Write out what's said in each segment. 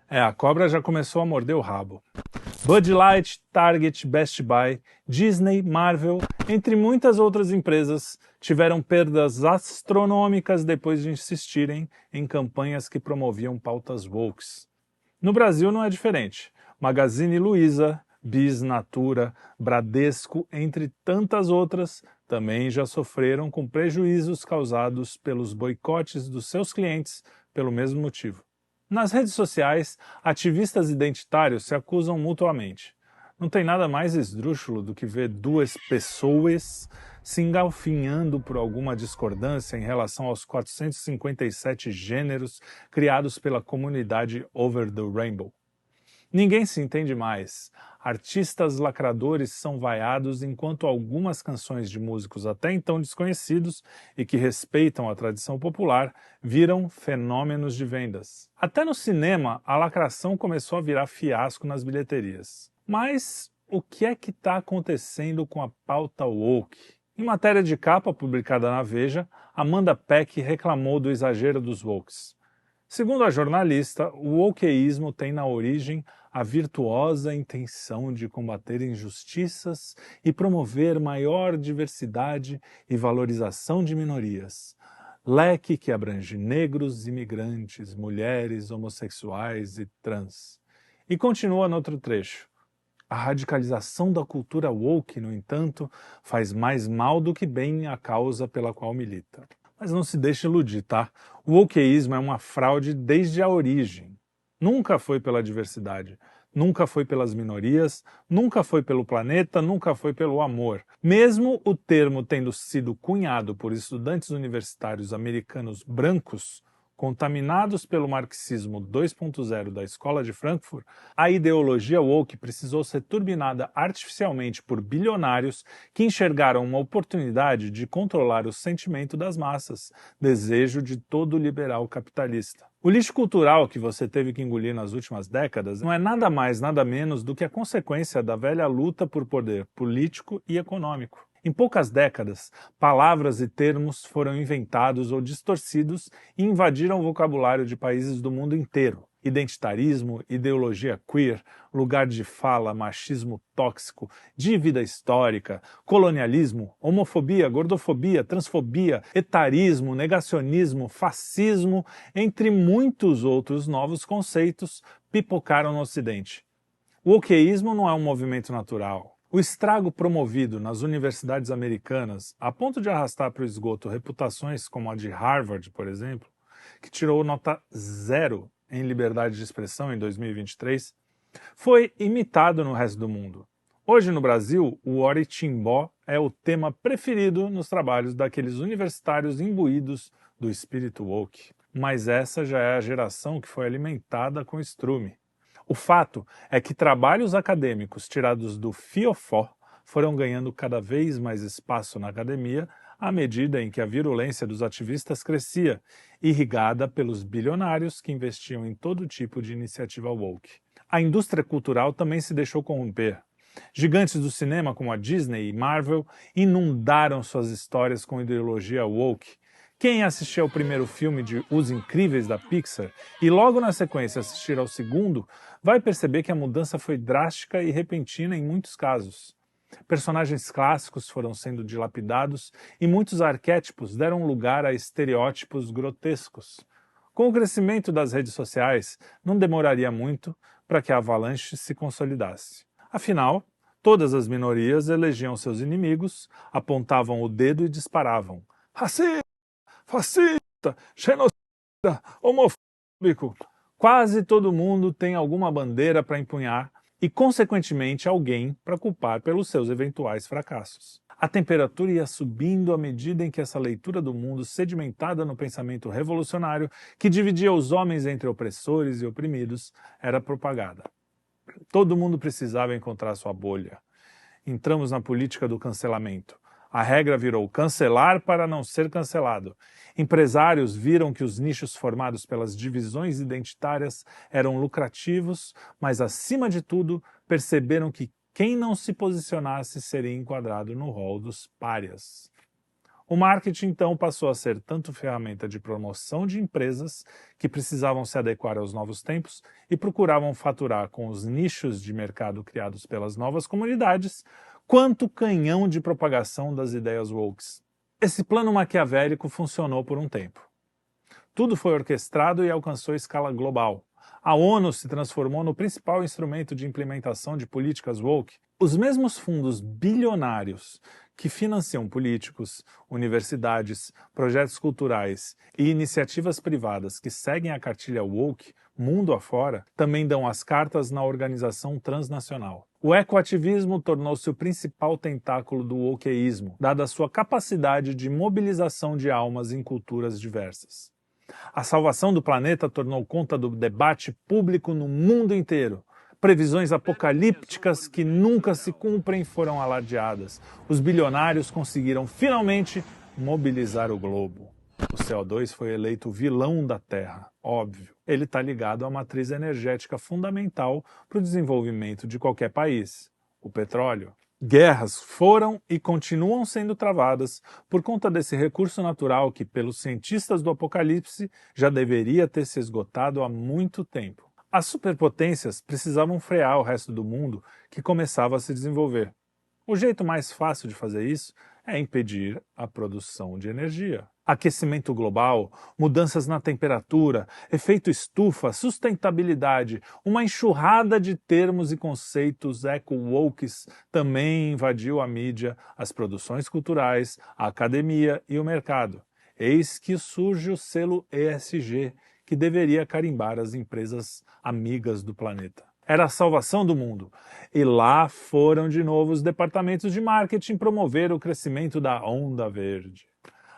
A cobra já começou a morder o rabo. Bud Light, Target, Best Buy, Disney, Marvel, entre muitas outras empresas, tiveram perdas astronômicas depois de insistirem em campanhas que promoviam pautas woke. No Brasil não é diferente. Magazine Luiza, Bis, Natura, Bradesco, entre tantas outras, também já sofreram com prejuízos causados pelos boicotes dos seus clientes pelo mesmo motivo. Nas redes sociais, ativistas identitários se acusam mutuamente. Não tem nada mais esdrúxulo do que ver duas pessoas se engalfinhando por alguma discordância em relação aos 457 gêneros criados pela comunidade Over the Rainbow. Ninguém se entende mais. Artistas lacradores são vaiados enquanto algumas canções de músicos até então desconhecidos e que respeitam a tradição popular viram fenômenos de vendas. Até no cinema, a lacração começou a virar fiasco nas bilheterias. Mas o que é que está acontecendo com a pauta woke? Em matéria de capa publicada na Veja, Amanda Peck reclamou do exagero dos wokes. Segundo a jornalista, o wokeísmo tem na origem a virtuosa intenção de combater injustiças e promover maior diversidade e valorização de minorias. Leque que abrange negros, imigrantes, mulheres, homossexuais e trans. E continua no outro trecho. A radicalização da cultura woke, no entanto, faz mais mal do que bem à causa pela qual milita. Mas não se deixe iludir, tá? O wokeísmo é uma fraude desde a origem. Nunca foi pela diversidade, nunca foi pelas minorias, nunca foi pelo planeta, nunca foi pelo amor. Mesmo o termo tendo sido cunhado por estudantes universitários americanos brancos, contaminados pelo marxismo 2.0 da Escola de Frankfurt, a ideologia woke precisou ser turbinada artificialmente por bilionários que enxergaram uma oportunidade de controlar o sentimento das massas, desejo de todo liberal capitalista. O lixo cultural que você teve que engolir nas últimas décadas não é nada mais, nada menos do que a consequência da velha luta por poder político e econômico. Em poucas décadas, palavras e termos foram inventados ou distorcidos e invadiram o vocabulário de países do mundo inteiro. Identitarismo, ideologia queer, lugar de fala, machismo tóxico, dívida histórica, colonialismo, homofobia, gordofobia, transfobia, etarismo, negacionismo, fascismo, entre muitos outros novos conceitos, pipocaram no Ocidente. O wokeísmo não é um movimento natural. O estrago promovido nas universidades americanas, a ponto de arrastar para o esgoto reputações como a de Harvard, por exemplo, que tirou nota 0 em liberdade de expressão em 2023, foi imitado no resto do mundo. Hoje no Brasil, o Oritimbó é o tema preferido nos trabalhos daqueles universitários imbuídos do espírito woke. Mas essa já é a geração que foi alimentada com estrume. O fato é que trabalhos acadêmicos tirados do fiofó foram ganhando cada vez mais espaço na academia à medida em que a virulência dos ativistas crescia, irrigada pelos bilionários que investiam em todo tipo de iniciativa woke. A indústria cultural também se deixou corromper. Gigantes do cinema como a Disney e Marvel inundaram suas histórias com ideologia woke. Quem assistir ao primeiro filme de Os Incríveis da Pixar e logo na sequência assistir ao segundo, vai perceber que a mudança foi drástica e repentina em muitos casos. Personagens clássicos foram sendo dilapidados e muitos arquétipos deram lugar a estereótipos grotescos. Com o crescimento das redes sociais, não demoraria muito para que a avalanche se consolidasse. Afinal, todas as minorias elegiam seus inimigos, apontavam o dedo e disparavam. Racista! Fascista, genocida, homofóbico. Quase todo mundo tem alguma bandeira para empunhar e, consequentemente, alguém para culpar pelos seus eventuais fracassos. A temperatura ia subindo à medida em que essa leitura do mundo sedimentada no pensamento revolucionário, que dividia os homens entre opressores e oprimidos, era propagada. Todo mundo precisava encontrar sua bolha. Entramos na política do cancelamento. A regra virou cancelar para não ser cancelado. Empresários viram que os nichos formados pelas divisões identitárias eram lucrativos, mas, acima de tudo, perceberam que quem não se posicionasse seria enquadrado no rol dos párias. O marketing, então, passou a ser tanto ferramenta de promoção de empresas que precisavam se adequar aos novos tempos e procuravam faturar com os nichos de mercado criados pelas novas comunidades, quanto canhão de propagação das ideias woke. Esse plano maquiavélico funcionou por um tempo. Tudo foi orquestrado e alcançou escala global. A ONU se transformou no principal instrumento de implementação de políticas woke. Os mesmos fundos bilionários que financiam políticos, universidades, projetos culturais e iniciativas privadas que seguem a cartilha woke mundo afora, também dão as cartas na organização transnacional. O ecoativismo tornou-se o principal tentáculo do wokeísmo, dada a sua capacidade de mobilização de almas em culturas diversas. A salvação do planeta tornou conta do debate público no mundo inteiro. Previsões apocalípticas que nunca se cumprem foram alardeadas. Os bilionários conseguiram finalmente mobilizar o globo. O CO2 foi eleito o vilão da Terra, óbvio. Ele está ligado à matriz energética fundamental para o desenvolvimento de qualquer país, o petróleo. Guerras foram e continuam sendo travadas por conta desse recurso natural que, pelos cientistas do apocalipse, já deveria ter se esgotado há muito tempo. As superpotências precisavam frear o resto do mundo que começava a se desenvolver. O jeito mais fácil de fazer isso é impedir a produção de energia. Aquecimento global, mudanças na temperatura, efeito estufa, sustentabilidade, uma enxurrada de termos e conceitos eco-wokes também invadiu a mídia, as produções culturais, a academia e o mercado. Eis que surge o selo ESG, que deveria carimbar as empresas amigas do planeta. Era a salvação do mundo. E lá foram de novo os departamentos de marketing promover o crescimento da onda verde.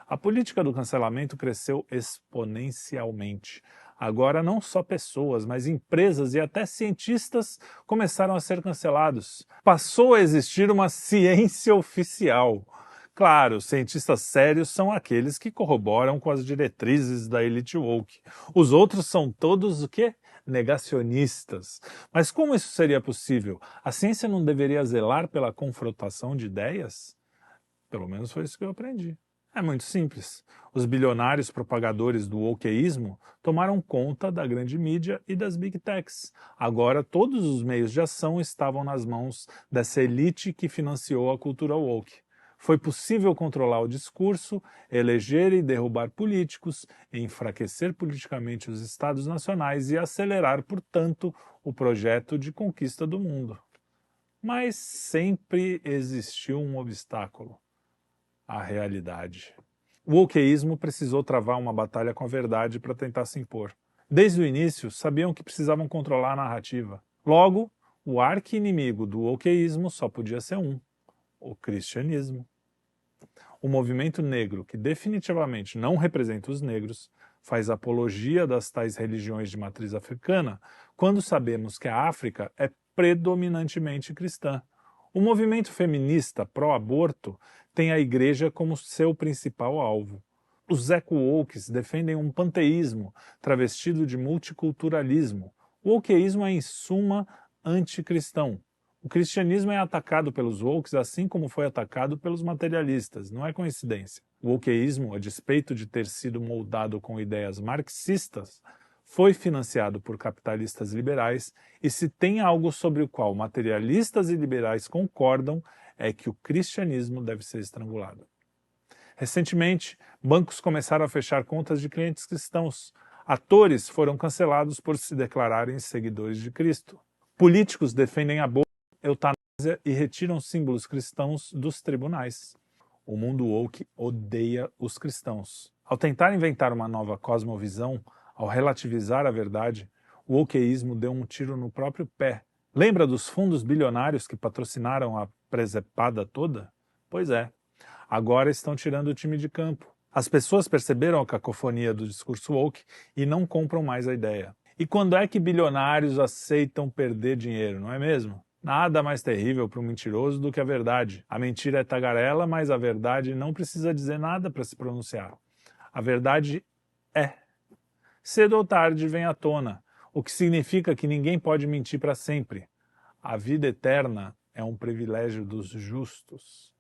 A política do cancelamento cresceu exponencialmente. Agora não só pessoas, mas empresas e até cientistas começaram a ser cancelados. Passou a existir uma ciência oficial. Claro, cientistas sérios são aqueles que corroboram com as diretrizes da elite woke. Os outros são todos o quê? Negacionistas. Mas como isso seria possível? A ciência não deveria zelar pela confrontação de ideias? Pelo menos foi isso que eu aprendi. É muito simples. Os bilionários propagadores do wokeísmo tomaram conta da grande mídia e das big techs. Agora todos os meios de ação estavam nas mãos dessa elite que financiou a cultura woke. Foi possível controlar o discurso, eleger e derrubar políticos, enfraquecer politicamente os estados nacionais e acelerar, portanto, o projeto de conquista do mundo. Mas sempre existiu um obstáculo: a realidade. O wokeísmo precisou travar uma batalha com a verdade para tentar se impor. Desde o início, sabiam que precisavam controlar a narrativa. Logo, o arqui-inimigo do wokeísmo só podia ser um: o cristianismo. O movimento negro, que definitivamente não representa os negros, faz apologia das tais religiões de matriz africana, quando sabemos que a África é predominantemente cristã. O movimento feminista pró-aborto tem a igreja como seu principal alvo. Os eco-wokes defendem um panteísmo travestido de multiculturalismo. O wokeísmo é, em suma, anticristão. O cristianismo é atacado pelos wokes assim como foi atacado pelos materialistas, não é coincidência. O wokeísmo, a despeito de ter sido moldado com ideias marxistas, foi financiado por capitalistas liberais, e se tem algo sobre o qual materialistas e liberais concordam, é que o cristianismo deve ser estrangulado. Recentemente, bancos começaram a fechar contas de clientes cristãos. Atores foram cancelados por se declararem seguidores de Cristo. Políticos defendem aborto, eutanásia e retiram símbolos cristãos dos tribunais. O mundo woke odeia os cristãos. Ao tentar inventar uma nova cosmovisão, ao relativizar a verdade, o wokeísmo deu um tiro no próprio pé. Lembra dos fundos bilionários que patrocinaram a presepada toda? Pois é, agora estão tirando o time de campo. As pessoas perceberam a cacofonia do discurso woke e não compram mais a ideia. E quando é que bilionários aceitam perder dinheiro, não é mesmo? Nada mais terrível para um mentiroso do que a verdade. A mentira é tagarela, mas a verdade não precisa dizer nada para se pronunciar. A verdade é. Cedo ou tarde vem à tona, o que significa que ninguém pode mentir para sempre. A vida eterna é um privilégio dos justos.